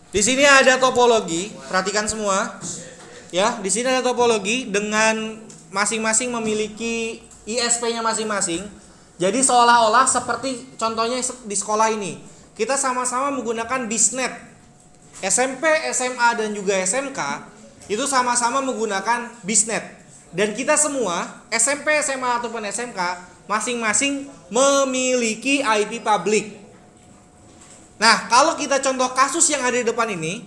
Di sini ada topologi, perhatikan semua. Ya, di sini ada topologi dengan masing-masing memiliki ISP-nya masing-masing. Jadi seolah-olah seperti contohnya di sekolah ini. Kita sama-sama menggunakan bisnet. SMP, SMA dan juga SMK itu sama-sama menggunakan bisnet. Dan kita semua SMP, SMA ataupun SMK masing-masing memiliki IP public. Nah, kalau kita contoh kasus yang ada di depan ini,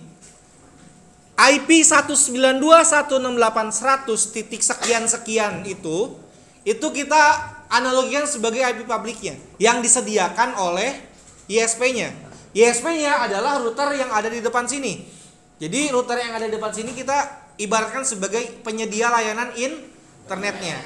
IP 192.168.100 titik sekian-sekian itu kita analogikan sebagai IP publiknya yang disediakan oleh ISP-nya. ISP-nya adalah router yang ada di depan sini. Jadi router yang ada di depan sini kita ibaratkan sebagai penyedia layanan internetnya.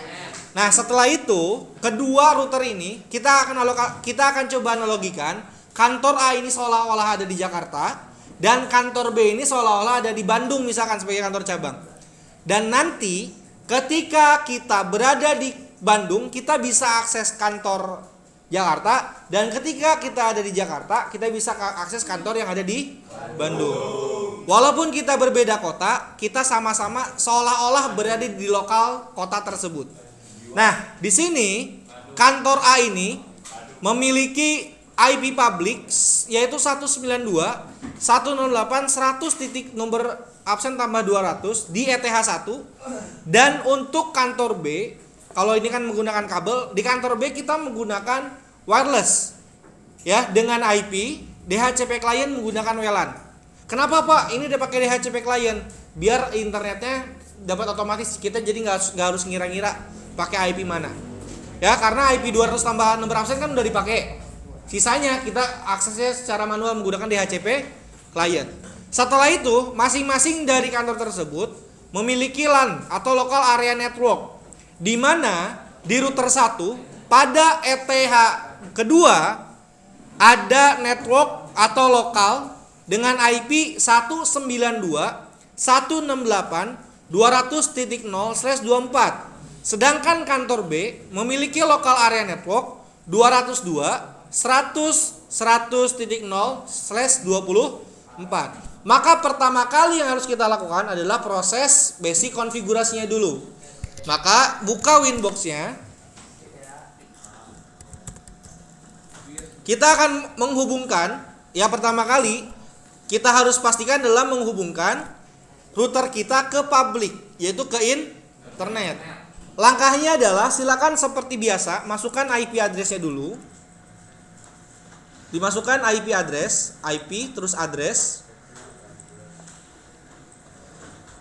Nah, setelah itu kedua router ini kita akan coba analogikan. Kantor A ini seolah-olah ada di Jakarta dan kantor B ini seolah-olah ada di Bandung misalkan sebagai kantor cabang. Dan nanti ketika kita berada di Bandung, kita bisa akses kantor Jakarta, dan ketika kita ada di Jakarta, kita bisa akses kantor yang ada di Bandung. Walaupun kita berbeda kota, kita sama-sama seolah-olah berada di lokal kota tersebut. Nah, di sini kantor A ini memiliki IP public yaitu 192.168.100 titik nomor absen tambah 200 di ETH1, dan untuk kantor B, kalau ini kan menggunakan kabel, di kantor B kita menggunakan wireless ya dengan IP. DHCP client menggunakan WLAN. Kenapa Pak? Ini udah pakai DHCP client biar internetnya dapat otomatis, kita jadi nggak harus ngira-ngira pakai IP mana. Ya, karena IP 200 tambah nomor absen kan udah dipakai. Sisanya kita aksesnya secara manual menggunakan DHCP client. Setelah itu, masing-masing dari kantor tersebut memiliki LAN atau local area network, di mana di router 1 pada ETH kedua ada network atau lokal dengan IP 192.168.200.0/24. Sedangkan kantor B memiliki local area network 202.100.0/24. Maka pertama kali yang harus kita lakukan adalah proses basic konfigurasinya dulu. Maka buka Winbox-nya. Kita akan menghubungkan, ya pertama kali kita harus pastikan adalah menghubungkan router kita ke public, yaitu ke internet. Langkahnya adalah silakan seperti biasa, masukkan IP address-nya dulu. Dimasukkan IP address, IP terus address.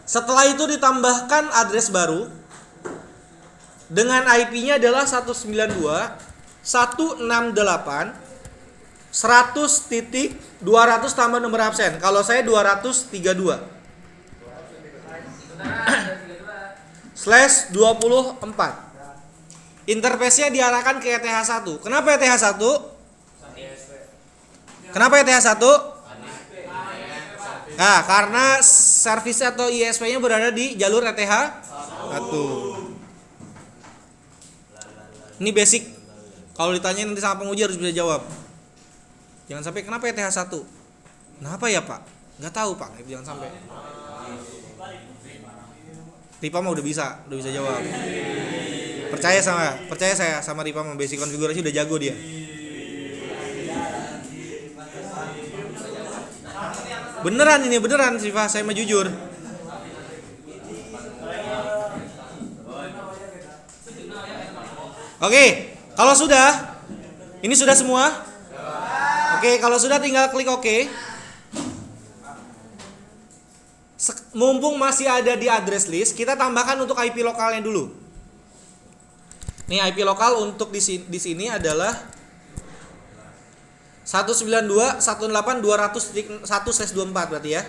Setelah itu ditambahkan address baru dengan IP-nya adalah 192.168.100.200 tambah nomor absen. Kalau saya 232 /24. Interface-nya diarahkan ke ETH1. Kenapa ETH1? Kenapa ETH1? Nah, karena servis atau ISP-nya berada di jalur ETH1. Ini basic. Kalau ditanya nanti sama penguji harus bisa jawab. Jangan sampai kenapa ETH1? Kenapa ya Pak? Nggak tahu Pak. Jangan sampai. Ripa mah udah bisa jawab. Percaya saya sama Ripa mah basic konfigurasi udah jago dia. Beneran Siva, saya mah jujur. Oke, kalau sudah, ini sudah semua. Oke, kalau sudah tinggal klik OK. Mumpung masih ada di address list, kita tambahkan untuk IP lokalnya dulu. Nih IP lokal untuk di sini adalah 192.168.200.1/24 berarti ya.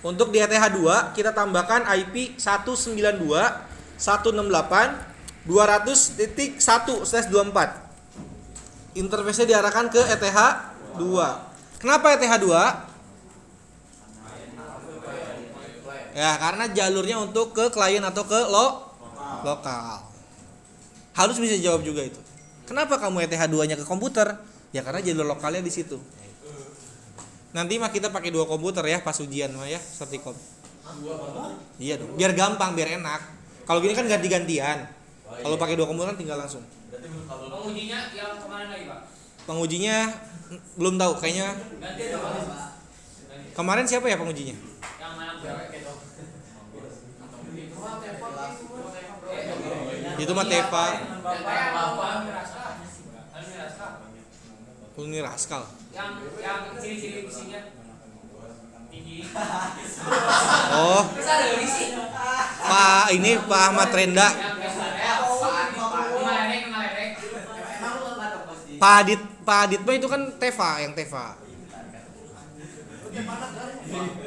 Untuk di ETH2 kita tambahkan IP 192.168.200.1/24. Interface-nya diarahkan ke ETH2. Kenapa ETH2? Ya, karena jalurnya untuk ke klien atau ke lokal. Harus bisa jawab juga itu. Kenapa kamu ETH2-nya ke komputer? Ya karena jalur lokalnya di situ. Nanti mah kita pakai 2 komputer ya pas ujian mah ya, Sertikom. Iya dong, biar gampang, biar enak. Kalau gini kan ganti-gantian. Kalau pakai 2 komputer tinggal langsung. Pengujinya yang kemarin lagi, Pak? Pengujinya belum tahu, kayaknya. Kemarin siapa ya pengujinya? Yang mana cewek gitu. Itu mah Teva. Uni Raskal. Yang ciri-ciri isinya tinggi. Oh. Pak Ahmad Renda. Pak Adit mah itu kan Teva, yang Teva.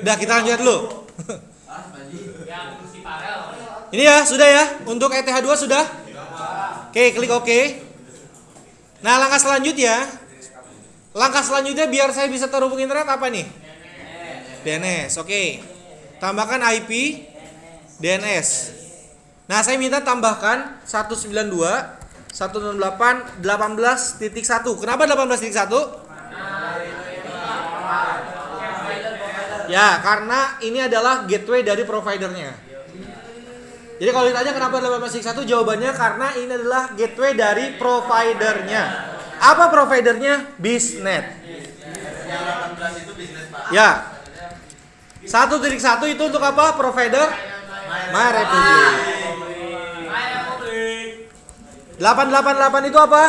Udah, kita lanjut dulu. Ini ya, sudah ya. Untuk ETH2 sudah? Oke, klik OK. Nah, langkah selanjutnya biar saya bisa terhubung internet apa nih? DNS. Oke. Tambahkan IP DNS. Nah, saya minta tambahkan 192.168.18.1. Kenapa 18.1? Ya, karena ini adalah gateway dari providernya. Jadi kalau ditanya kenapa 18.1, jawabannya karena ini adalah gateway dari providernya. Apa providernya? Biznet. Yang 18 itu bisnis, Pak. Ya. 1.1 itu untuk apa? Provider MyRepublic. 888 itu apa?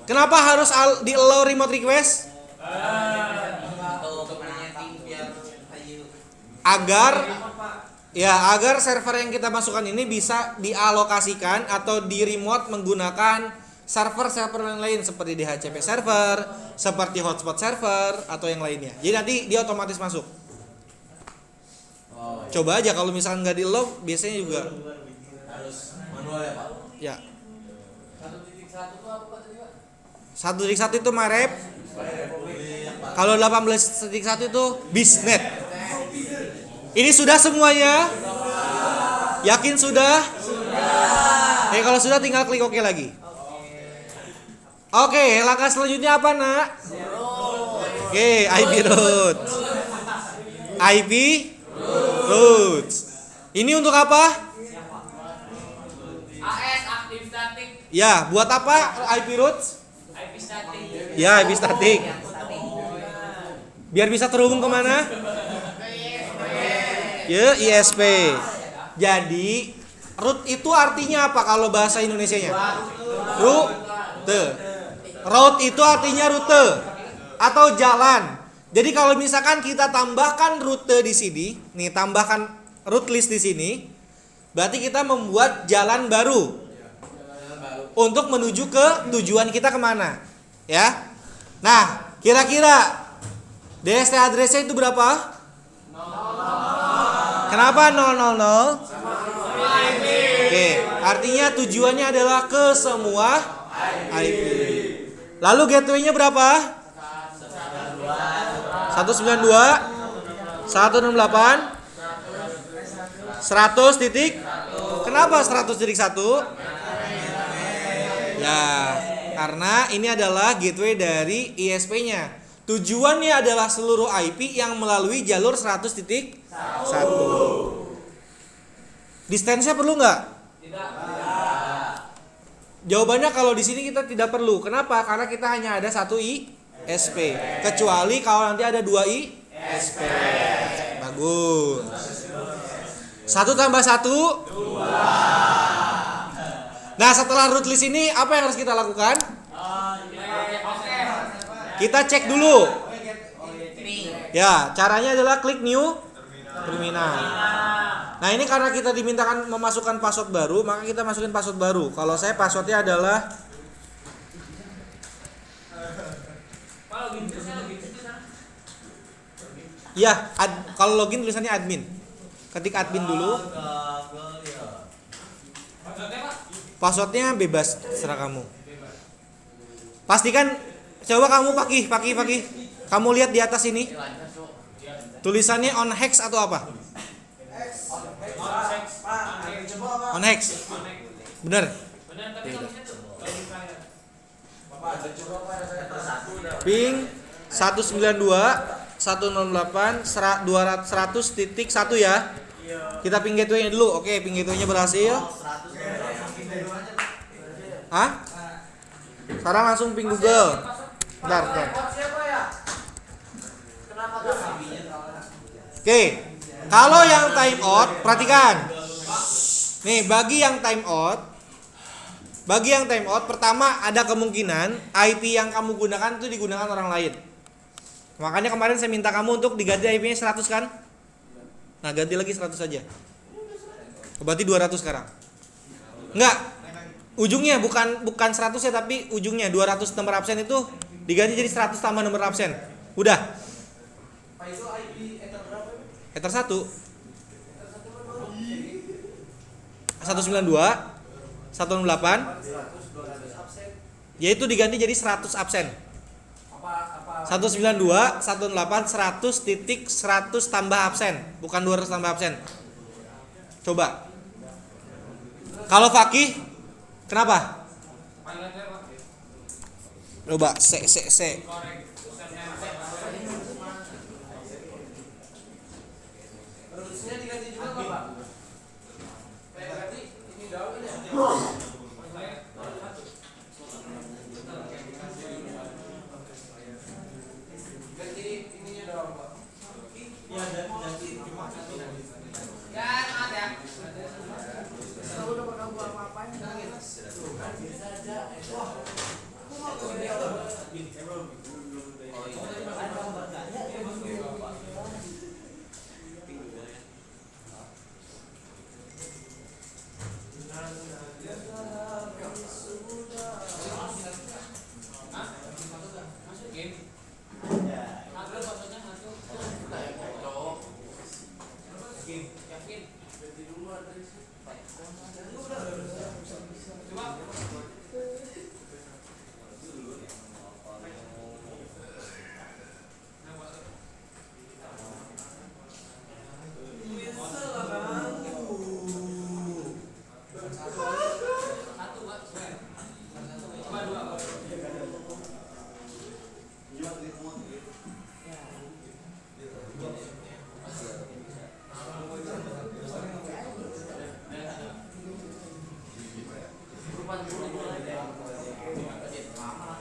Kenapa harus di allow remote request? Agar server yang kita masukkan ini bisa dialokasikan atau di remote menggunakan server-server yang lain seperti DHCP server, seperti hotspot server atau yang lainnya. Jadi nanti dia otomatis masuk. Coba aja kalau misalkan nggak di allow, biasanya juga Harus manual ya, Pak. ya. 1.1 itu apa, Pak, tadi, Pak? 1.1 itu Marep. Kalau 18.1 itu Biznet. Ini sudah semuanya? Yakin sudah? Sudah. Kalau sudah tinggal klik OK lagi. Oke, langkah selanjutnya apa, Nak? Oke, IP root. IP root. Ini untuk apa? AS aktif statik. Ya, buat apa IP root? IP statik. Ya, IP statik. Biar bisa terhubung kemana? Ya, ISP. Jadi, root itu artinya apa kalau bahasa Indonesianya? Rute. Route itu artinya rute atau jalan. Jadi kalau misalkan kita tambahkan rute di sini, nih tambahkan route list di sini, berarti kita membuat jalan baru untuk menuju ke tujuan kita kemana, ya? Nah, kira-kira DST address-nya itu berapa? Kenapa 000? Oke, artinya tujuannya adalah ke semua IP. Lalu gateway-nya berapa? 192, 168, 100 titik. Kenapa 100.1? Ya, karena ini adalah gateway dari ISP-nya. Tujuannya adalah seluruh IP yang melalui jalur 100.1. Distance-nya perlu nggak? Tidak. Jawabannya kalau di sini kita tidak perlu. Kenapa? Karena kita hanya ada 1 ISP. Kecuali kalau nanti ada 2 ISP. Bagus. 1 tambah 1 2. Nah, setelah root list ini apa yang harus kita lakukan? Kita cek dulu. Ya, caranya adalah klik new terminal. Nah, ini karena kita dimintakan memasukkan password baru, maka kita masukin password baru. Kalau saya passwordnya adalah kalau login tulisannya admin. Ketik admin dulu. Passwordnya bebas, serah kamu. Pastikan, coba kamu pakai. Kamu lihat di atas ini. Tulisannya on hex atau apa? On hex. Bener. Ping 192.168.200.1 ya. Kita ping gateway-nya dulu. Oke, ping gateway-nya berhasil. Hah? Sekarang langsung ping Google. Bentar. Oke. Kalau yang time out, perhatikan. Nih, bagi yang time out, pertama ada kemungkinan IP yang kamu gunakan itu digunakan orang lain. Makanya kemarin saya minta kamu untuk diganti IP-nya 100 kan? Nah, ganti lagi 100 saja. Berarti 200 sekarang. Enggak. Ujungnya bukan 100 ya, tapi ujungnya 200 nomor absen itu diganti jadi 100 tambah nomor absen. Udah. Pak itu IP Ether berapa? Ether 1 192 168 yaitu diganti jadi 100 absen. 192 168 100.100 tambah absen, bukan 200 tambah absen. Coba. Kalau Fakih kenapa? Coba C. Terusnya diganti juga nggak, Pak? Berarti ini daun ya? Ganti ininya daun, Pak. Iya, ganti. Ya, maaf ya.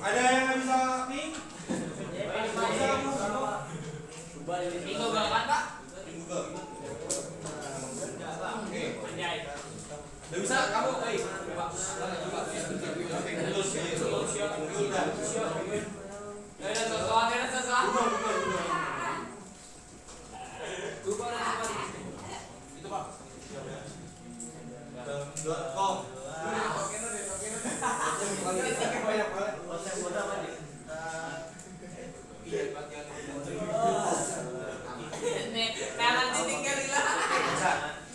Ada yang nggak bisa ping? Itu berapaan, Pak? Udah bisa kamu,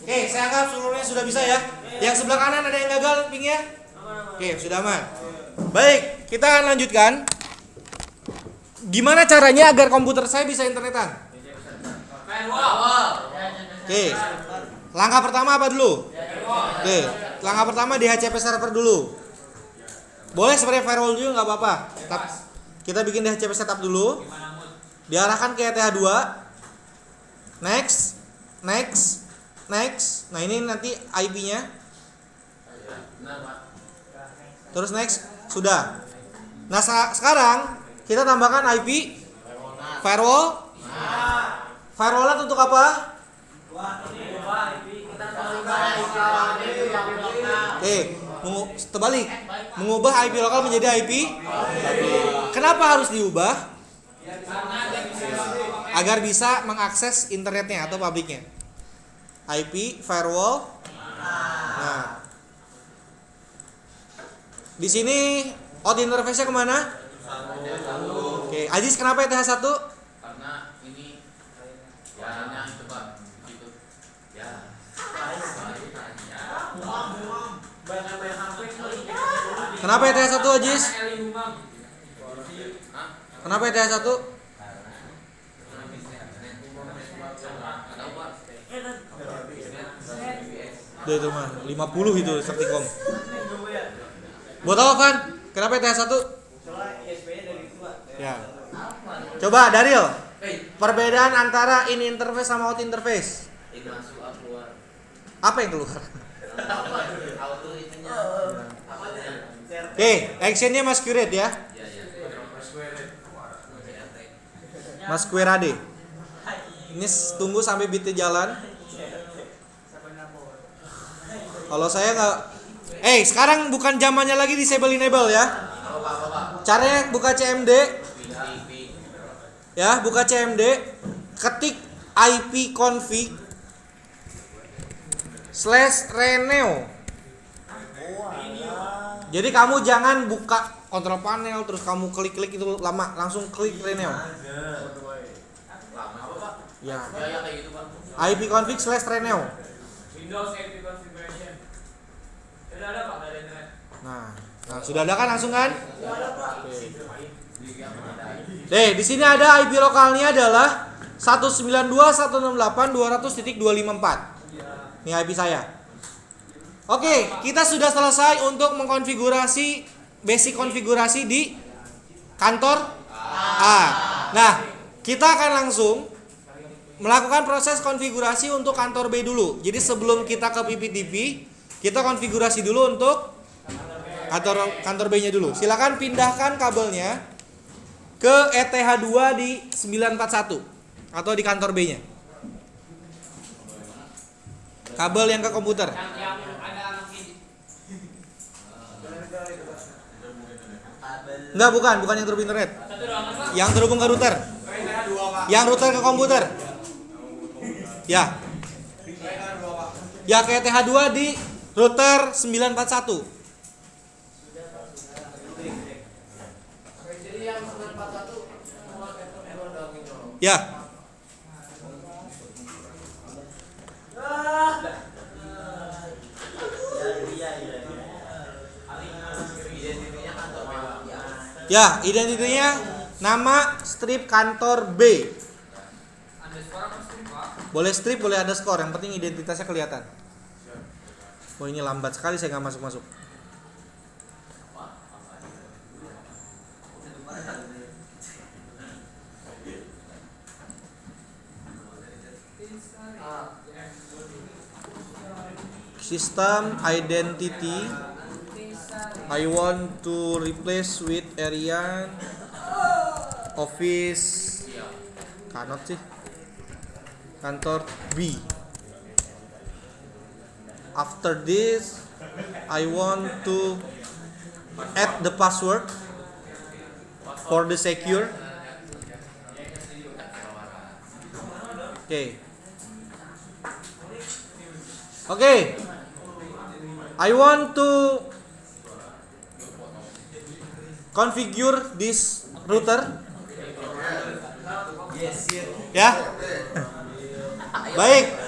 Oke, saya anggap seluruhnya sudah bisa ya. Yang sebelah kanan ada yang gagal pingnya? Oke, sudah aman. Baik, kita akan lanjutkan. Gimana caranya agar komputer saya bisa internetan? Oke. Langkah pertama apa dulu? Oke, langkah pertama DHCP server dulu. Boleh sebenarnya firewall dulu nggak apa-apa. Kita bikin DHCP setup dulu. Diarahkan ke ETH2. Next. Nah, ini nanti IP-nya. Terus next, sudah. Nah, sekarang kita tambahkan IP firewall. Firewall untuk apa? Terbalik. Mengubah IP lokal menjadi IP. Kenapa harus diubah? Agar bisa mengakses internetnya atau publiknya. IP firewall. Nah, di sini out interface-nya kemana? Oke, Ajis kenapa ETH1? Karena ini jalannya cepat gitu. Ya. Kenapa ETH1 Ajis? Kenapa ETH1? Udah itu mah 50 itu Sertikom. Buat apa, Van? Kenapa ETH1? Ya. Coba Daril, perbedaan antara in interface sama out interface. Ini masuk keluar. Apa yang keluar? Auto itunya. Oke, actionnya masquerade ya. Masquerade. Ini tunggu sampai beatnya jalan. Kalau saya nggak, sekarang bukan zamannya lagi disable enable ya. Caranya buka CMD, ya buka CMD, ketik ipconfig /reneo. Jadi kamu jangan buka kontrol panel terus kamu klik-klik itu lama, langsung klik reneo. Ya. Ya kayak gitu, Bang. ipconfig /reneo. Windows IP configuration. Sudah ada Pak dari internet. Nah, sudah ada kan langsung kan? Di sini ada IP lokalnya adalah 192.168.200.254. Ini IP saya. Oke, kita sudah selesai untuk mengkonfigurasi basic konfigurasi di kantor A. Nah, kita akan langsung melakukan proses konfigurasi untuk kantor B dulu. Jadi sebelum kita ke PPTP, kita konfigurasi dulu untuk kantor B-nya dulu. Silakan pindahkan kabelnya ke ETH2 di 941 atau di kantor B-nya. Kabel yang ke komputer. Yang ada anak ini. Enggak, bukan yang terhubung internet. Satu doang kan, Pak? Yang terhubung ke router. Yang router ke komputer. Ya. Ya ke ETH2 di router 941. Jadi yang 941 Ya. Ya, identitinya nama strip kantor B. Underscore apa strip, Pak? Boleh strip, boleh underscore, yang penting identitasnya kelihatan. Oh, ini lambat sekali, saya nggak masuk. System identity I want to replace with Arian office cannot sih kantor B. After this I want to add the password for the secure. Okay. I want to configure this router. Ya. Baik.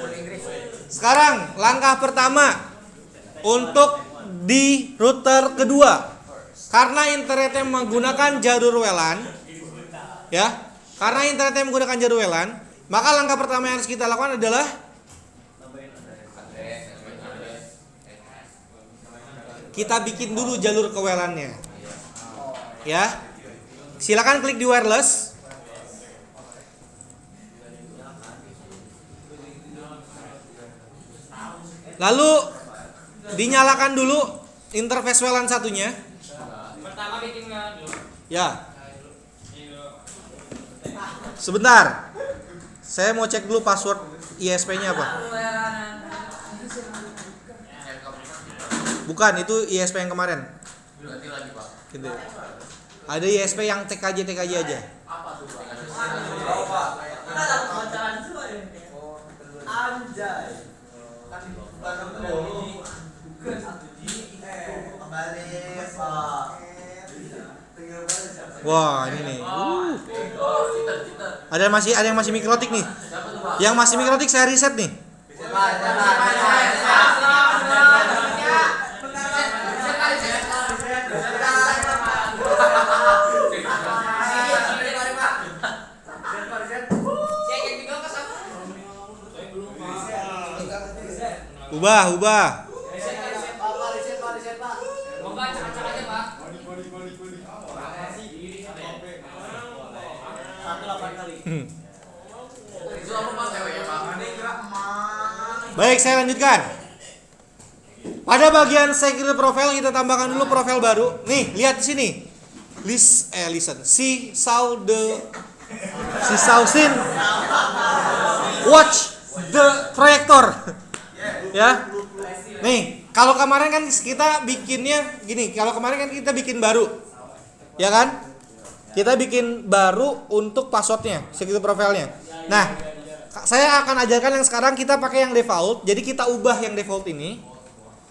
Sekarang langkah pertama untuk di router kedua. Karena internetnya menggunakan jalur WLAN, ya. Karena internetnya menggunakan jalur WLAN, maka langkah pertama yang harus kita lakukan adalah kita bikin dulu jalur ke WLAN-nya. Ya. Silakan klik di wireless. Lalu dinyalakan dulu interface WLAN satunya. Pertama bikin WLAN dulu. Ya. Sebentar. Saya mau cek dulu password ISP-nya apa. Bukan, itu ISP yang kemarin. Ganti lagi, Pak. Gitu. Ada ISP yang TKJ aja. Apa tuh, Pak? Anjay. Wah, ini nih. Ada yang masih mikrotik nih. Yang masih mikrotik saya reset nih. Ubah. Moga acak-acak aja, Pak. Itu apa Pak? Cewek ya Pak? Baik, saya lanjutkan. Pada bagian security profile kita tambahkan dulu profil baru. Nih, lihat di sini. Listen. She saw sin. Watch the projector. Ya. Nih, kalau kemarin kan kita bikinnya gini. Kalau kemarin kan kita bikin baru. Ya kan? Kita bikin baru untuk passwordnya, security profile-nya. Nah, saya akan ajarkan yang sekarang kita pakai yang default. Jadi kita ubah yang default ini.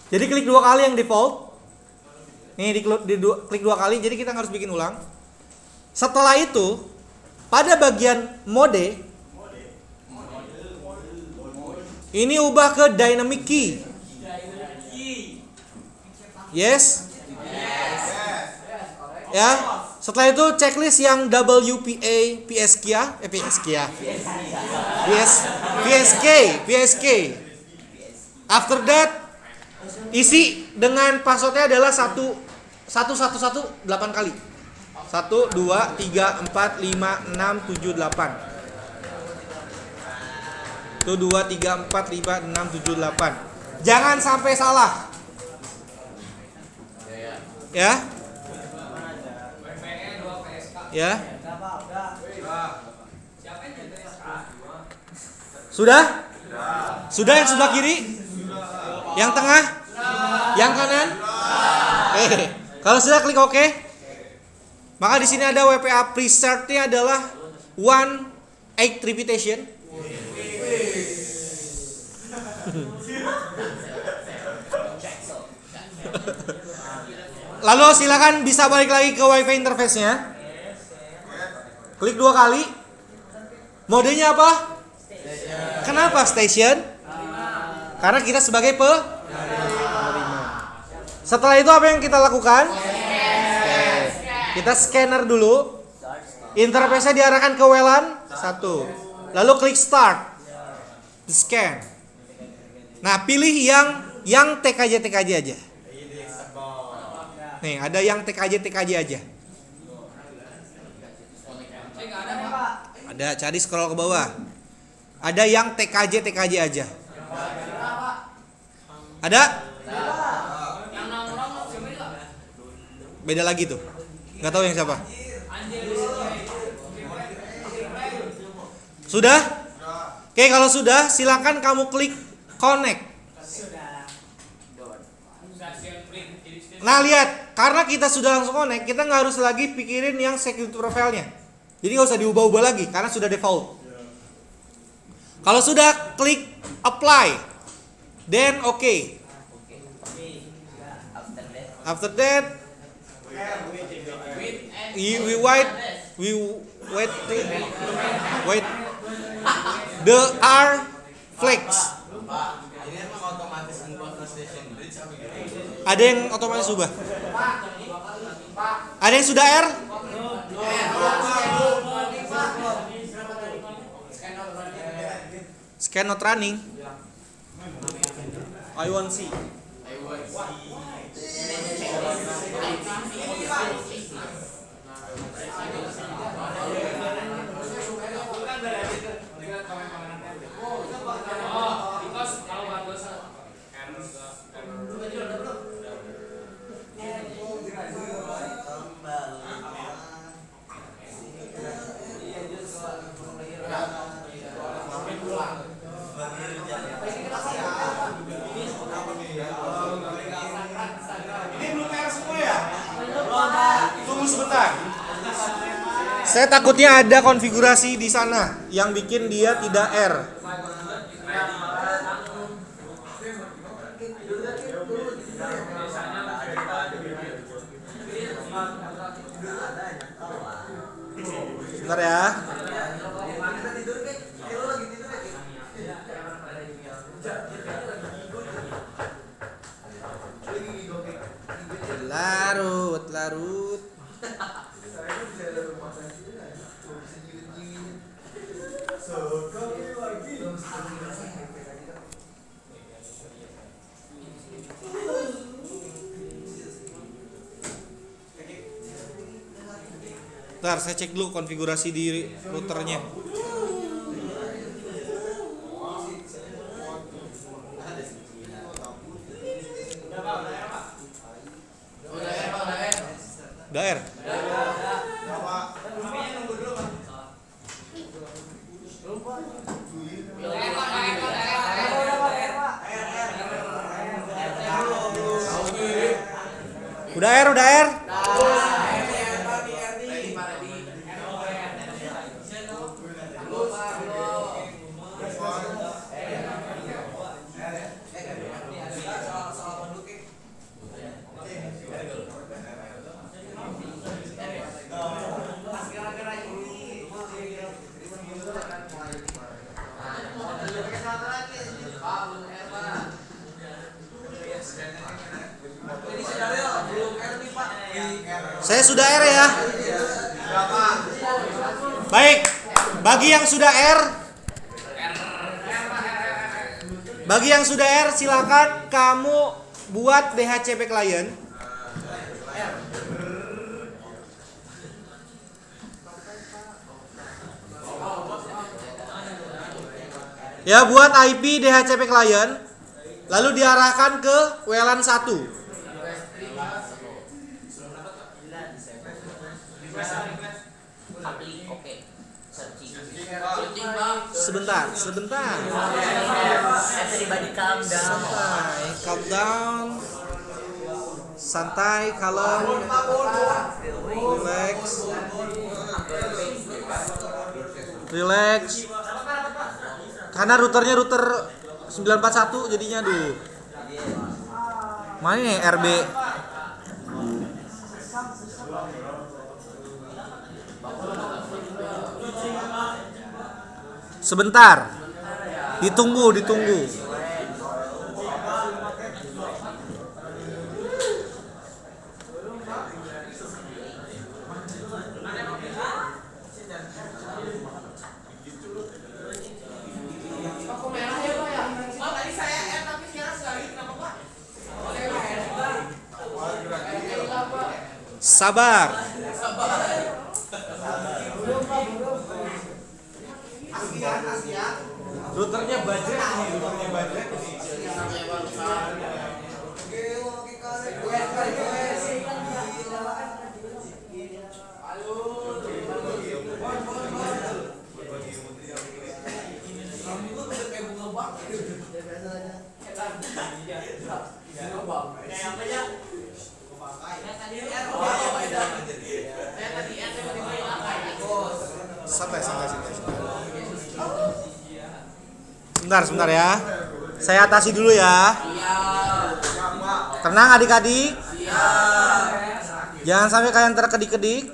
Jadi klik 2 kali yang default. Nih klik 2 kali. Jadi kita harus bikin ulang. Setelah itu, pada bagian mode ini ubah ke dynamic key. Yes? Ya. Setelah itu checklist yang WPA PSK. After that isi dengan passwordnya adalah 1118 kali. 1 2 3 4 5 6 7 8. 1 2 3 4 5 6 7 8. Jangan sampai salah. Ya. Ya. Sudah? Sudah yang sebelah kiri? Yang tengah? Yang kanan? Kalau sudah klik OK. Maka di sini ada WPA preset-nya adalah 1/8 repetition. Lalu silakan bisa balik lagi ke WiFi interface-nya. Klik 2 kali. Modenya apa? Kenapa station? Karena kita sebagai penerima. Setelah itu apa yang kita lakukan? Kita scanner dulu. Interface-nya diarahkan ke WLAN 1. Lalu klik start. Scan. Nah, pilih yang TKJ aja. Nih, ada yang TKJ aja. Ada, cari scroll ke bawah. Ada yang TKJ aja. Ada? Beda lagi tuh. Nggak tahu yang siapa. Sudah? Oke, kalau sudah silakan kamu klik connect. Nah, lihat, karena kita sudah langsung connect, kita nggak harus lagi pikirin yang security profile-nya. Jadi nggak usah diubah-ubah lagi karena sudah default. Kalau sudah, klik apply, then OK. After that, we wait. The R flags. Ada yang otomatis ubah. Ada yang sudah R? Scan not running. I want see. Saya takutnya ada konfigurasi di sana yang bikin dia tidak R. Bentar ya. Larut. Bentar, saya cek dulu konfigurasi di routernya. Udah R. Saya sudah R ya. Baik. Bagi yang sudah R silakan kamu buat DHCP client. Ya, buat IP DHCP client lalu diarahkan ke WLAN 1. Sebentar. Calm down. Santai, kalem. Relax. Karena routernya router 941 jadinya aduh. Mana nih RB? Sebentar. Ditunggu. Sabar. Routernya budget nih. Santai. Sebentar ya. Saya atasi dulu ya. Tenang adik-adik. Jangan sampai kalian terkedik-kedik.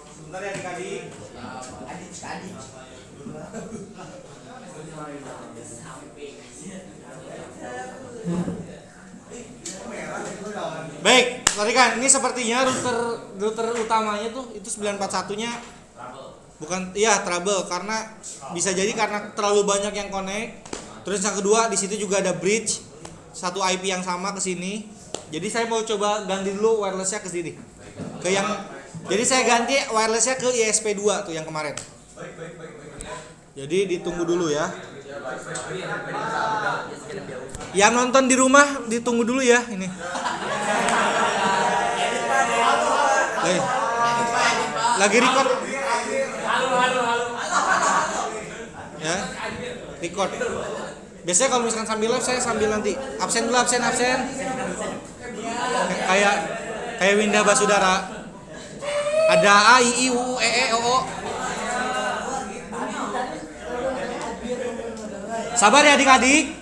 Sebentar ya adik-adik. Baik, perhatikan ini sepertinya router utamanya tuh itu 941-nya bukan trouble karena bisa jadi karena terlalu banyak yang connect. Terus yang kedua di situ juga ada bridge satu IP yang sama ke sini. Jadi saya mau coba ganti dulu wirelessnya ke sini. Jadi saya ganti wirelessnya ke ISP2 tuh yang kemarin. Jadi ditunggu dulu ya. Yang nonton di rumah ditunggu dulu ya ini. Lagi record. Ya. Record. Biasanya kalau misalkan sambil live saya sambil nanti absen dulu absen. Kayak Winda Basudara. Ada A, I, U, E, O, O. Sabar ya adik-adik.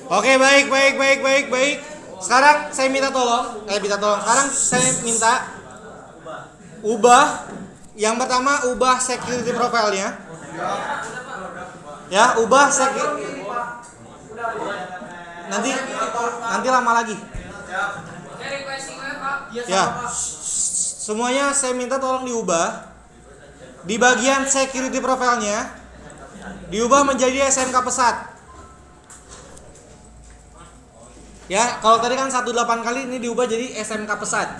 Oke, baik. Sekarang saya minta tolong. Sekarang saya minta ubah. Yang pertama ubah security profile-nya. Ya, ubah security. Nanti lama lagi. Ya. Semuanya saya minta tolong diubah. Di bagian security profile-nya diubah menjadi SMK pesat. Ya, kalau tadi kan 18 kali, ini diubah jadi SMK pesat.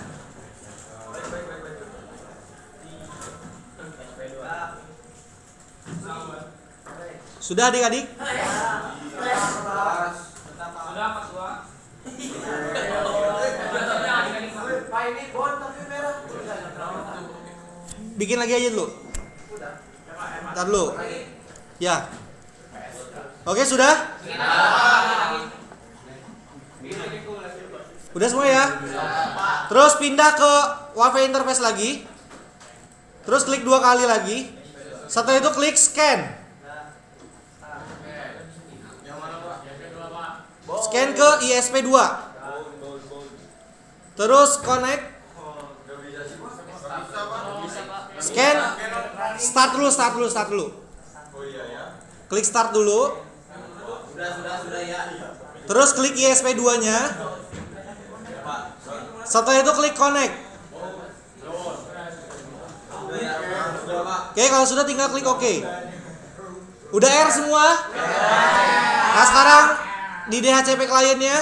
Sudah adik-adik? Sudah Pak Tua. Pak ini bon tapi merah. Bikin lagi aja dulu. Ntar dulu. Ya. Oke, sudah? Udah semua ya? Terus pindah ke WiFi interface lagi. Terus klik 2 kali lagi. Setelah itu klik scan. Scan ke ISP2. Terus connect. Scan. Start dulu. Klik start dulu. Sudah ya. Terus klik ISP2-nya. Setelah itu klik connect. Oke, kalau sudah tinggal klik OK. Udah R semua? Nah, sekarang di DHCP kliennya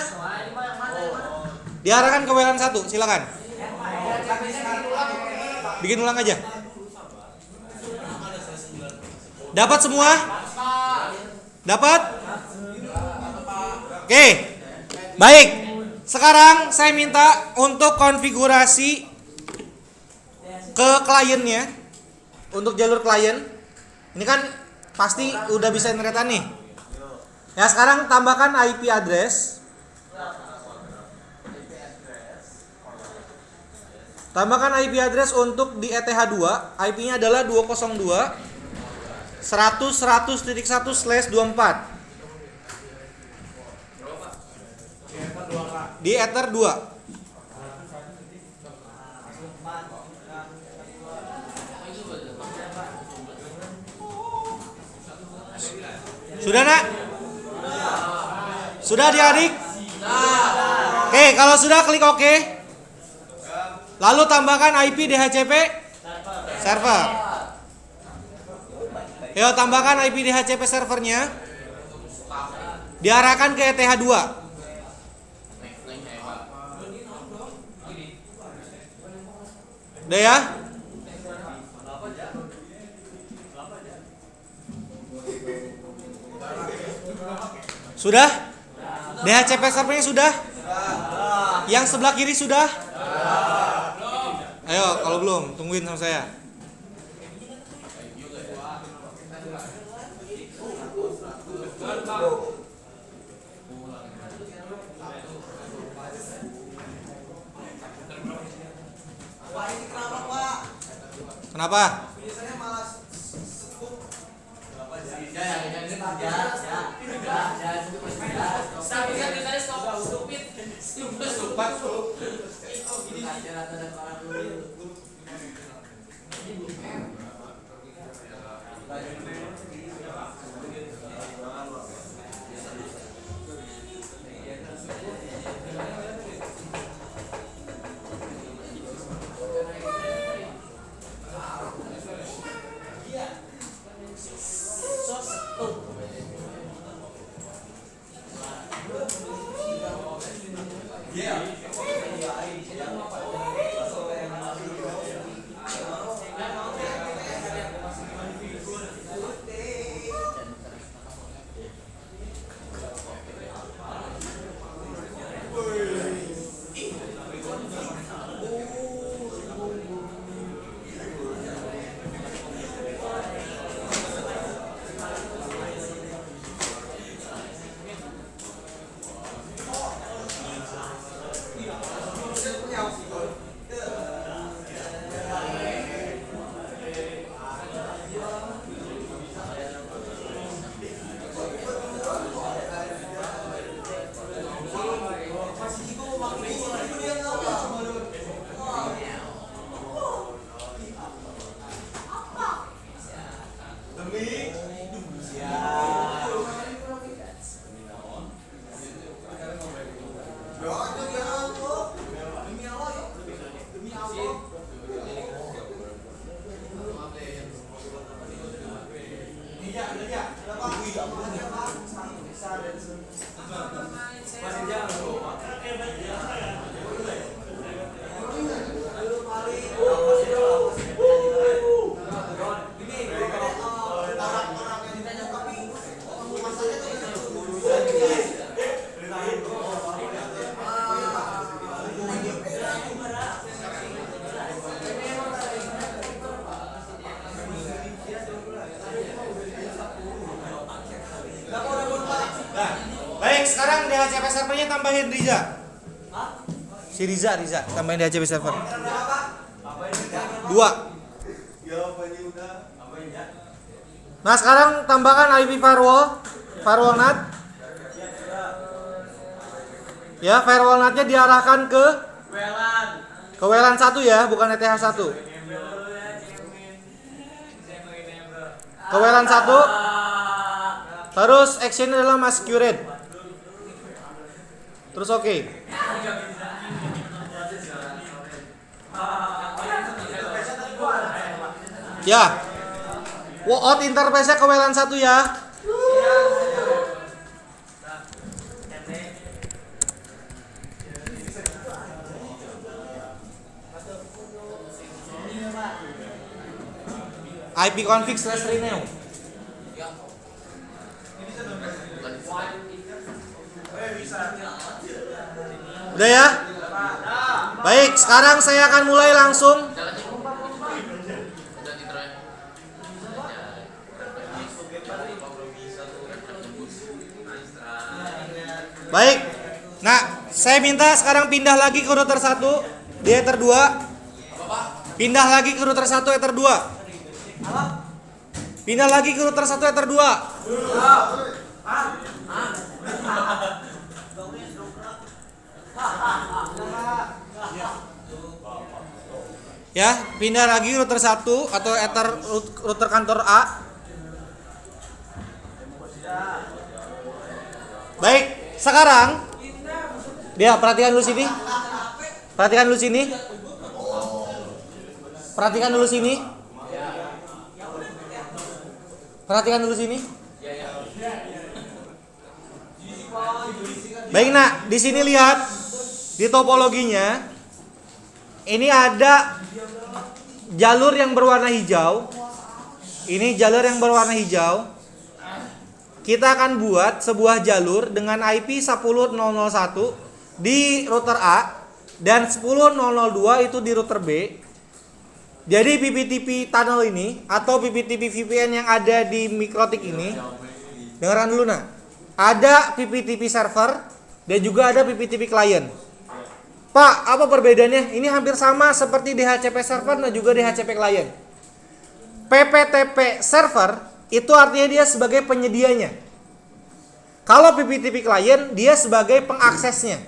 diarahkan ke WLAN 1, silakan. Bikin ulang aja. Dapat semua? Dapat? Oke. Baik. Sekarang saya minta untuk konfigurasi ke kliennya. Untuk jalur klien. Ini kan pasti udah bisa internetan nih. Ya, sekarang tambahkan IP address. Tambahkan IP address untuk di ETH2. IP-nya adalah 202.100.100.1/24. Di Ether 2. Sudah, Nak? Sudah, adik-adik? Oke, kalau sudah klik OK. Lalu tambahkan IP DHCP server. Yo, tambahkan IP DHCP servernya. Diarahkan ke ETH2. Udah ya? Sudah? DHCP servernya sudah? Yang sebelah kiri sudah? Ayo, kalau belum, tungguin sama saya. Kenapa? Baik, sekarang DHCP servernya tambahin Riza. Si Riza tambahin DHCP server. 2. Nah, sekarang tambahkan IP firewall NAT. Ya, firewall NAT-nya diarahkan ke WLAN 1 ya, bukan ETH 1. Ke WLAN 1. Terus action adalah masquerade. Terus oke. Ya. Out interface-nya ke WLAN 1 ya. ipconfig/renew. Udah ya? Baik, sekarang saya akan mulai langsung. Baik. Nah, saya minta sekarang pindah lagi ke router 1 di Ether 2. Pindah lagi ke router 1 Ether 2. Pindah lagi ke router 1 Ether 2. Ya, pindah lagi router 1 atau Ether router kantor A. Baik, sekarang dia perhatikan dulu sini. Perhatikan dulu sini. Perhatikan dulu sini. Perhatikan dulu sini. Baik, nak, di sini lihat di topologinya. Ini ada jalur yang berwarna hijau. Ini jalur yang berwarna hijau. Kita akan buat sebuah jalur dengan IP 10.001 di router A dan 10.002 itu di router B. Jadi PPTP tunnel ini atau PPTP VPN yang ada di Mikrotik ini, dengarkan dulu nah. Ada PPTP server dan juga ada PPTP client. Pak, apa perbedaannya? Ini hampir sama seperti DHCP server dan juga DHCP client. PPTP server itu artinya dia sebagai penyedianya. Kalau PPTP client dia sebagai pengaksesnya.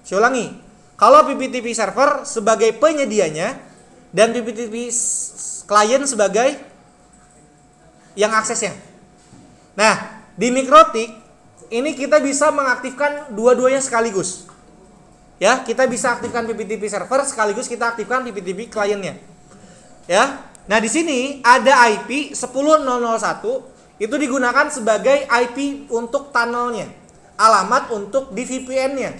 Saya ulangi. Kalau PPTP server sebagai penyedianya dan PPTP client sebagai yang aksesnya. Nah, di Mikrotik ini kita bisa mengaktifkan dua-duanya sekaligus. Ya, kita bisa aktifkan PPTP server sekaligus kita aktifkan PPTP kliennya. Ya. Nah, di sini ada IP 10.001 itu digunakan sebagai IP untuk tunnelnya, alamat untuk di VPN-nya.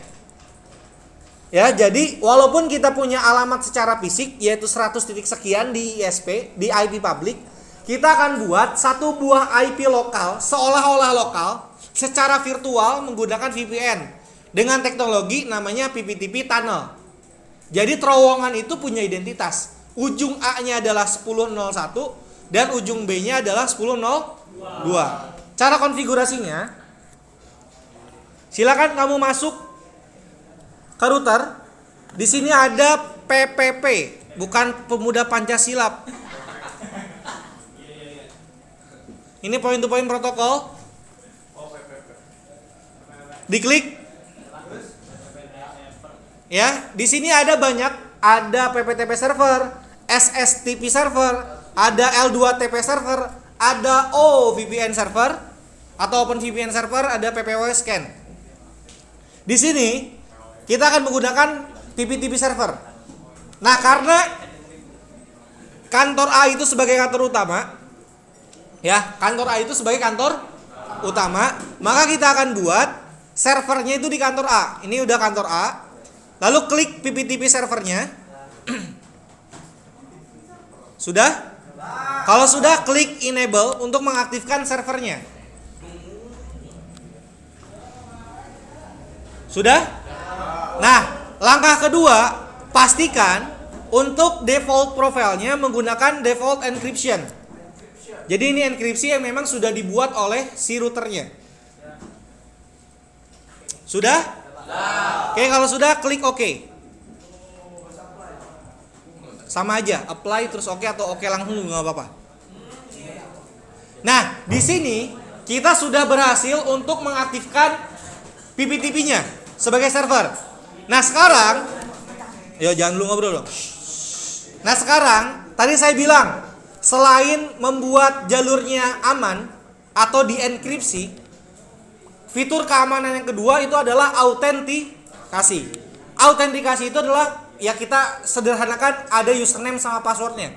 Ya, jadi walaupun kita punya alamat secara fisik yaitu 100 titik sekian di ISP, di IP public, kita akan buat satu buah IP lokal seolah-olah lokal secara virtual menggunakan VPN dengan teknologi namanya PPTP tunnel. Jadi terowongan itu punya identitas. Ujung A-nya adalah 10.01 dan ujung B-nya adalah 10.02. Cara konfigurasinya, silakan kamu masuk ke router. Di sini ada PPP, bukan Pemuda Pancasila. Ini point to point protokol. Diklik. Ya, di sini ada banyak, ada PPTP server, SSTP server, ada L2TP server, ada OVPN server atau OpenVPN server, ada PPW scan. Di sini kita akan menggunakan PPTP server. Nah, karena kantor A itu sebagai kantor utama, Ya, kantor A itu sebagai kantor utama, maka kita akan buat servernya itu di kantor A. Ini udah kantor A. Lalu klik PPTP servernya. Sudah? Kalau sudah, klik enable untuk mengaktifkan servernya. Sudah? Nah, langkah kedua, pastikan untuk default profilnya menggunakan default encryption. Jadi ini enkripsi yang memang sudah dibuat oleh si routernya. Sudah? Oke, kalau sudah, klik OK. Sama aja, apply terus OK atau OK langsung nggak apa-apa. Nah, di sini kita sudah berhasil untuk mengaktifkan PPTP-nya sebagai server. Nah, sekarang, yo jangan dulu ngobrol dong. Nah, sekarang tadi saya bilang selain membuat jalurnya aman atau dienkripsi, fitur keamanan yang kedua itu adalah autentikasi. Autentikasi itu adalah, ya kita sederhanakan, ada username sama passwordnya.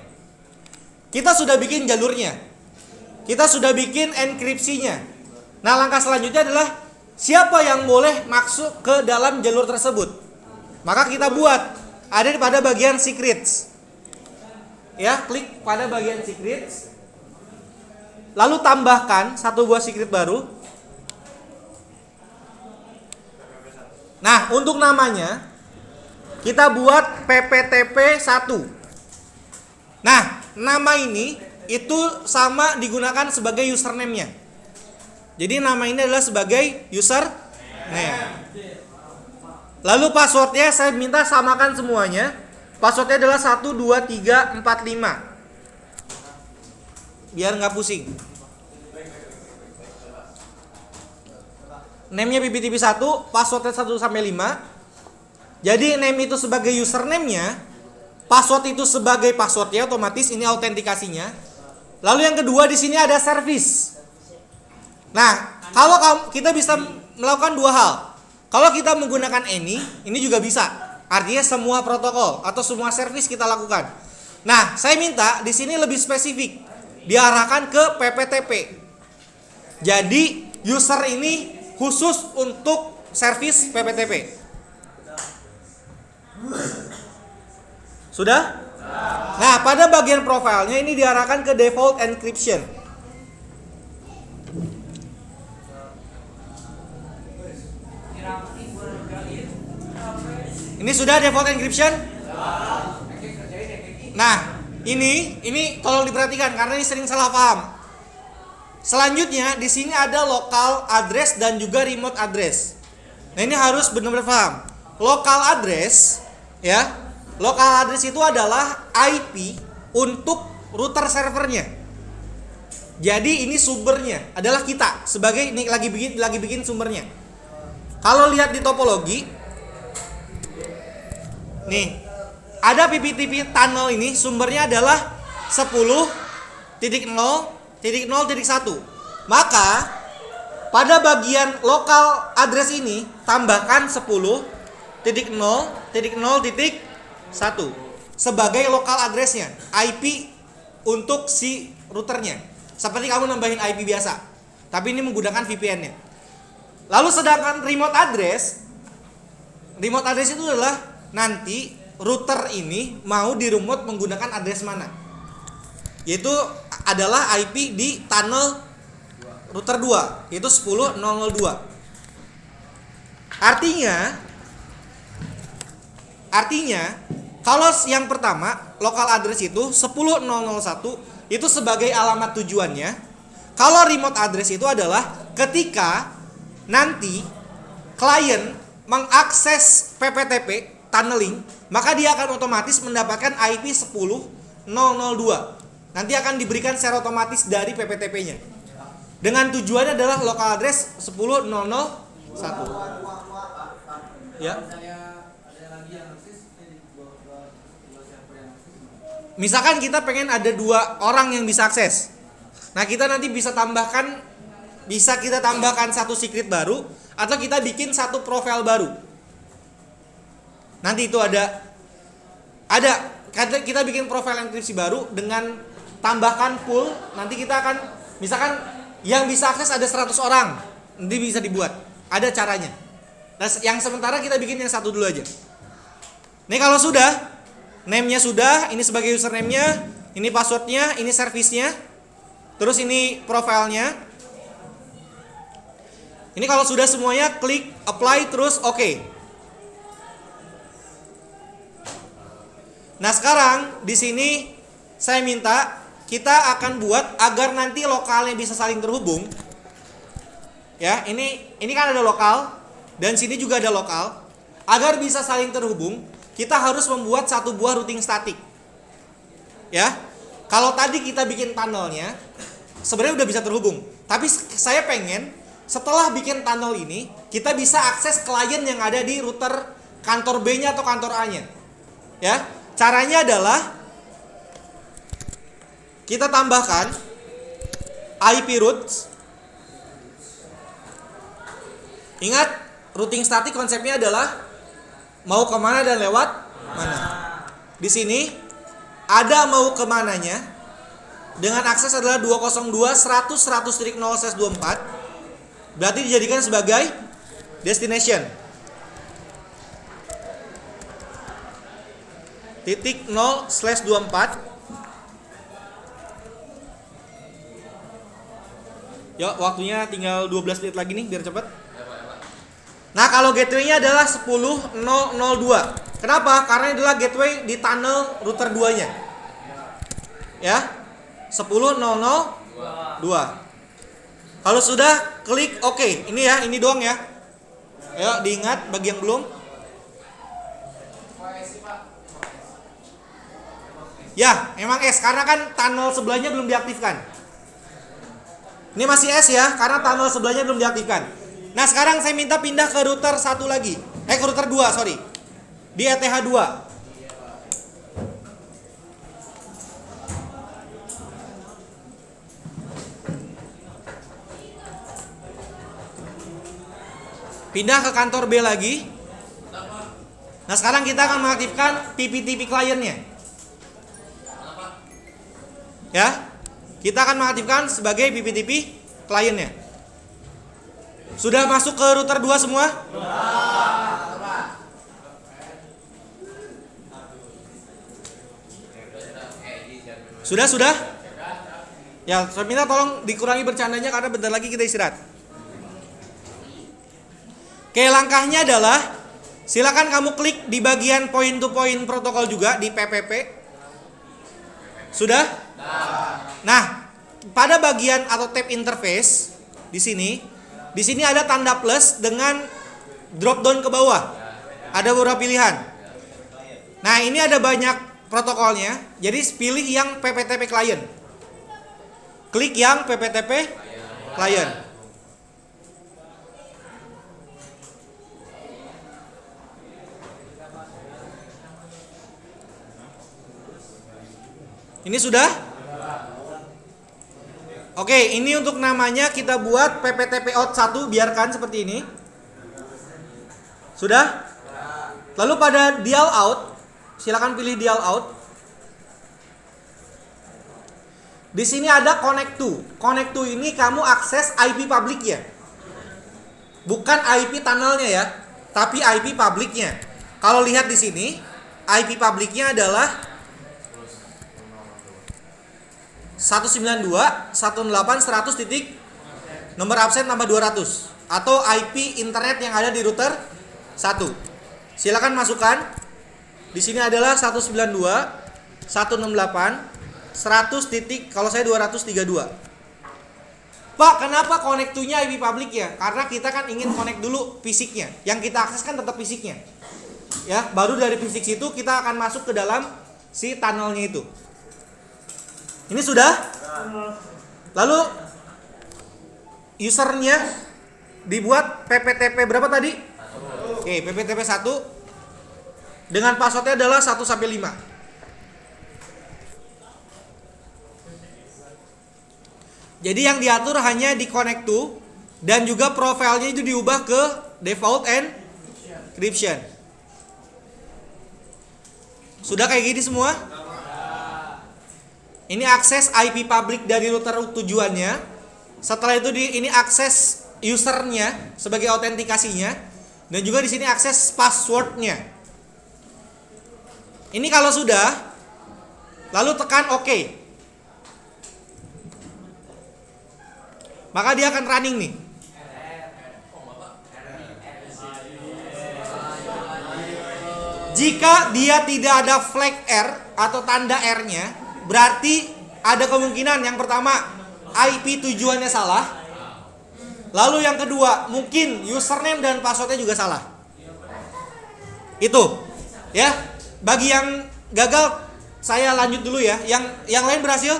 Kita sudah bikin jalurnya, kita sudah bikin enkripsinya. Nah, langkah selanjutnya adalah siapa yang boleh masuk ke dalam jalur tersebut. Maka kita buat, ada pada bagian secrets. Ya, klik pada bagian secrets. Lalu tambahkan satu buah secret baru. Nah, untuk namanya kita buat PPTP1. Nah, nama ini itu sama digunakan sebagai username-nya. Jadi nama ini adalah sebagai username. Lalu passwordnya saya minta samakan semuanya. Passwordnya adalah 12345. Biar nggak pusing. Name-nya PPTP1, passwordnya 1 sampai 5. Jadi name itu sebagai username-nya, password itu sebagai passwordnya, otomatis ini autentikasinya. Lalu yang kedua di sini ada service. Nah, kalau kita bisa melakukan dua hal. Kalau kita menggunakan ini juga bisa. Artinya semua protokol atau semua service kita lakukan. Nah, saya minta di sini lebih spesifik, diarahkan ke PPTP. Jadi user ini khusus untuk service PPTP. Sudah? Nah, pada bagian profilnya ini diarahkan ke default encryption. Ini sudah default encryption? Nah, ini tolong diperhatikan karena ini sering salah paham. Selanjutnya di sini ada local address dan juga remote address. Nah, ini harus benar-benar paham. Local address, ya. Local address itu adalah IP untuk router servernya. Jadi ini sumbernya adalah kita sebagai ini lagi bikin sumbernya. Kalau lihat di topologi, nih, ada PPTP tunnel ini sumbernya adalah 10.0.0.1. Maka pada bagian lokal address ini tambahkan 10.0.0.1 sebagai lokal addressnya, IP untuk si routernya. Seperti kamu nambahin IP biasa, tapi ini menggunakan VPN-nya. Lalu sedangkan remote address itu adalah nanti router ini mau di remote menggunakan address mana, yaitu adalah IP di tunnel router 2, yaitu 10.0.0.2. Artinya kalau yang pertama local address itu 10.0.0.1 itu sebagai alamat tujuannya. Kalau remote address itu adalah ketika nanti klien mengakses PPTP tunneling, maka dia akan otomatis mendapatkan IP 10.0.0.2. Nanti akan diberikan secara otomatis dari PPTP-nya. Dengan tujuannya adalah local address 10.0.0.1. Ya. Misalkan kita pengen ada 2 orang yang bisa akses. Nah, kita nanti bisa kita tambahkan satu secret baru atau kita bikin satu profile baru. Nanti itu ada kita bikin profile enkripsi baru dengan tambahkan pool. Nanti kita akan Misalkan yang bisa akses ada 100 orang, nanti bisa dibuat. Ada caranya. Nah, yang sementara kita bikin yang satu dulu aja. Nih kalau sudah, name-nya sudah, ini sebagai username-nya, ini password-nya, ini service-nya, terus ini profile-nya. Ini kalau sudah semuanya, klik apply terus oke. Nah sekarang di sini saya minta kita akan buat agar nanti lokalnya bisa saling terhubung. Ya, ini kan ada lokal dan sini juga ada lokal. Agar bisa saling terhubung, kita harus membuat satu buah routing statik. Ya. Kalau tadi kita bikin tunnelnya, sebenarnya udah bisa terhubung. Tapi saya pengen setelah bikin tunnel ini, kita bisa akses klien yang ada di router kantor B-nya atau kantor A-nya. Ya. Caranya adalah kita tambahkan IP routes. Ingat, routing statik konsepnya adalah mau kemana dan lewat mana. Di sini ada mau kemananya dengan akses adalah 202.100.100.0/24. Berarti dijadikan sebagai destination. Titik 0/24. Yuk, waktunya tinggal 12 menit lagi nih biar cepet. Nah, kalau gateway-nya adalah 10.002. Kenapa? Karena ini adalah gateway di tunnel router 2-nya. Ya. 10.002. Kalau sudah, klik OK. Ini ya, ini doang ya. Ayo diingat bagi yang belum. Ya, emang S karena kan tunnel sebelahnya belum diaktifkan. Ini masih S ya, karena tunnel sebelahnya belum diaktifkan. Nah, sekarang saya minta pindah ke router satu lagi. Ke router 2, sorry. Di ETH 2. Pindah ke kantor B lagi. Nah, sekarang kita akan mengaktifkan PPTP kliennya. Ya. Kita akan mengaktifkan sebagai PPTP kliennya. Sudah masuk ke router 2 semua? Sudah? Ya, saya minta tolong dikurangi bercandanya karena bentar lagi kita istirahat. Oke, langkahnya adalah silakan kamu klik di bagian point to point protokol juga di PPP. Sudah? Nah, pada bagian atau tab interface di sini ada tanda plus dengan drop down ke bawah. Ada beberapa pilihan. Nah, ini ada banyak protokolnya. Jadi pilih yang PPTP client. Klik yang PPTP client. Ini sudah? Oke, ini untuk namanya kita buat PPTP out 1, biarkan seperti ini. Sudah? Lalu pada dial out, silakan pilih dial out. Di sini ada connect to. Connect to ini kamu akses IP publiknya. Bukan IP tunnelnya ya, tapi IP publiknya. Kalau lihat di sini, IP publiknya adalah 192.168.100 titik nomor absen tambah 200 atau IP internet yang ada di router 1. Silakan masukkan. Di sini adalah 192.168.100 titik, kalau saya 232. Pak, kenapa connect to-nya IP public ya? Karena kita kan ingin connect dulu fisiknya. Yang kita akses kan tetap fisiknya. Ya, baru dari fisik situ kita akan masuk ke dalam si tunnelnya itu. Ini sudah? Lalu usernya dibuat PPTP berapa tadi? Oke, PPTP 1 dengan passwordnya adalah 1 sampai 5. Jadi yang diatur hanya di connect to dan juga profilnya itu diubah ke default encryption. Sudah kayak gini semua? Ini akses IP public dari router tujuannya. Setelah itu ini akses usernya sebagai autentikasinya, dan juga di sini akses passwordnya. Ini kalau sudah, lalu tekan OK, maka dia akan running nih. Jika dia tidak ada flag R atau tanda R-nya, berarti ada kemungkinan yang pertama IP tujuannya salah. Lalu yang kedua, mungkin username dan passwordnya juga salah. Itu, ya. Bagi yang gagal, saya lanjut dulu ya. Yang lain berhasil?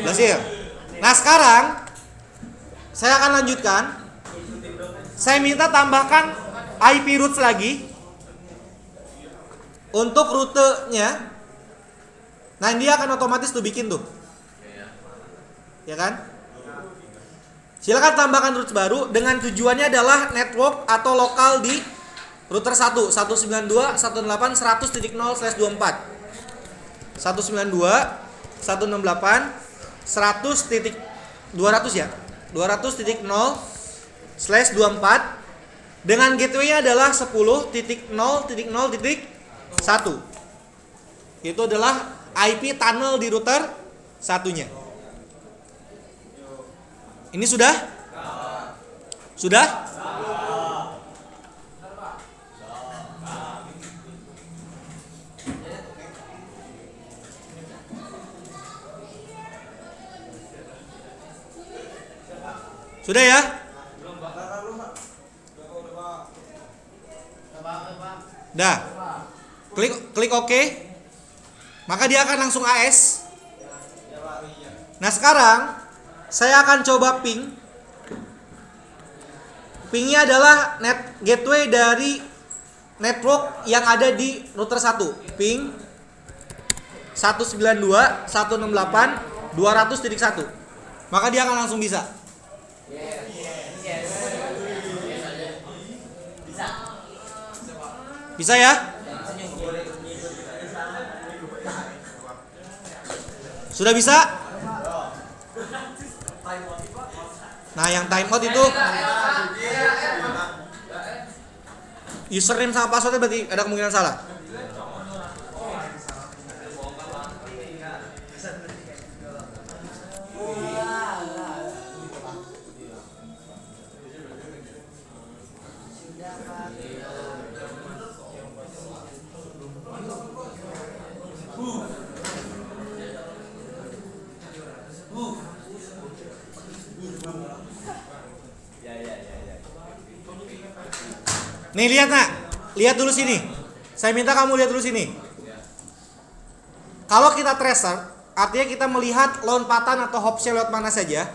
Berhasil. Nah sekarang, saya akan lanjutkan. Saya minta tambahkan IP roots lagi untuk rutenya. Nah dia akan otomatis tuh bikin tuh, ya kan? Silakan tambahkan roots baru dengan tujuannya adalah network atau lokal di router 1 192.168.100.0/24 192.168.100.200 ya 200.0/24 dengan gateway-nya adalah 10.0.0.1. Itu adalah IP tunnel di router satunya. Ini sudah? Sudah? Sudah ya? Dah. Klik OK. Maka dia akan langsung AS. Nah sekarang saya akan coba ping. Pingnya adalah net gateway dari network yang ada di router 1. Ping 192.168.200.1. Maka dia akan langsung bisa. Bisa ya? Sudah bisa? Nah yang timeout itu username sama passwordnya berarti ada kemungkinan salah. Nih lihat nak, lihat dulu sini. Saya minta kamu lihat dulu sini. Kalau kita tracer, artinya kita melihat lompatan atau hopsnya lewat mana saja.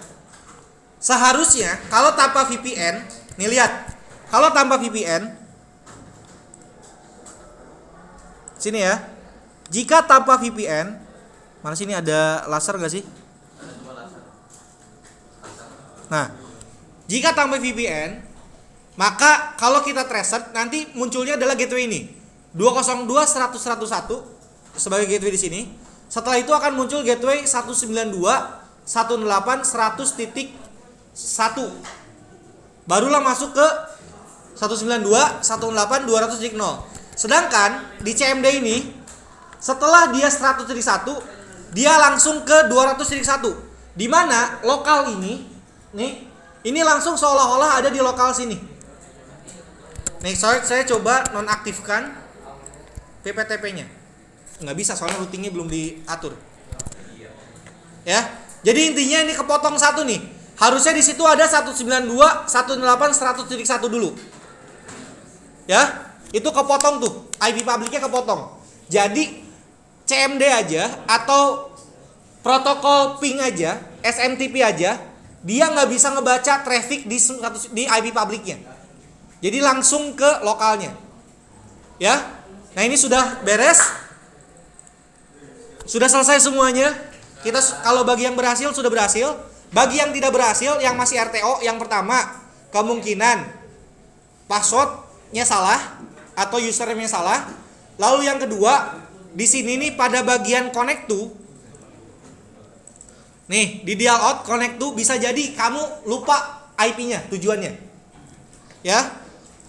Seharusnya kalau tanpa VPN, nih lihat, kalau tanpa VPN, sini ya. Jika tanpa VPN, mana sini ada laser nggak sih? Nah, jika tanpa VPN, maka kalau kita tracer nanti munculnya adalah gateway ini 202.100.101 sebagai gateway di sini. Setelah itu akan muncul gateway 192.168.100.1. Barulah masuk ke 192.168.200.0. Sedangkan di CMD ini setelah dia 100.1 dia langsung ke 200.1. Di mana lokal ini nih ini langsung seolah-olah ada di lokal sini. Nih saya coba nonaktifkan PPTP-nya. Nggak bisa soalnya routingnya belum diatur. Ya. Jadi intinya ini kepotong satu nih. Harusnya di situ ada 192.168.100.1 dulu. Ya. Itu kepotong tuh. IP publiknya kepotong. Jadi CMD aja atau protokol ping aja, SMTP aja, dia nggak bisa ngebaca traffic di IP publiknya. Jadi langsung ke lokalnya. Ya. Nah, ini sudah beres. Sudah selesai semuanya. Kita kalau bagi yang berhasil sudah berhasil. Bagi yang tidak berhasil, yang masih RTO, yang pertama kemungkinan passwordnya salah atau username-nya salah. Lalu yang kedua, di sini nih pada bagian connect to Nih, di dial out connect to bisa jadi kamu lupa IP-nya, tujuannya. Ya.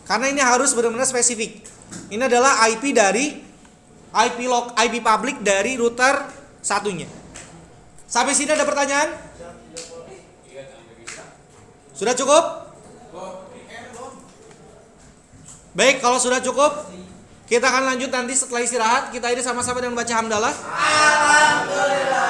Karena ini harus benar-benar spesifik. Ini adalah IP dari IP public dari router satunya. Sampai sini ada pertanyaan? Sudah cukup? Baik, kalau sudah cukup, kita akan lanjut nanti setelah istirahat. Kita ini sama-sama dengan baca hamdalah. Alhamdulillah.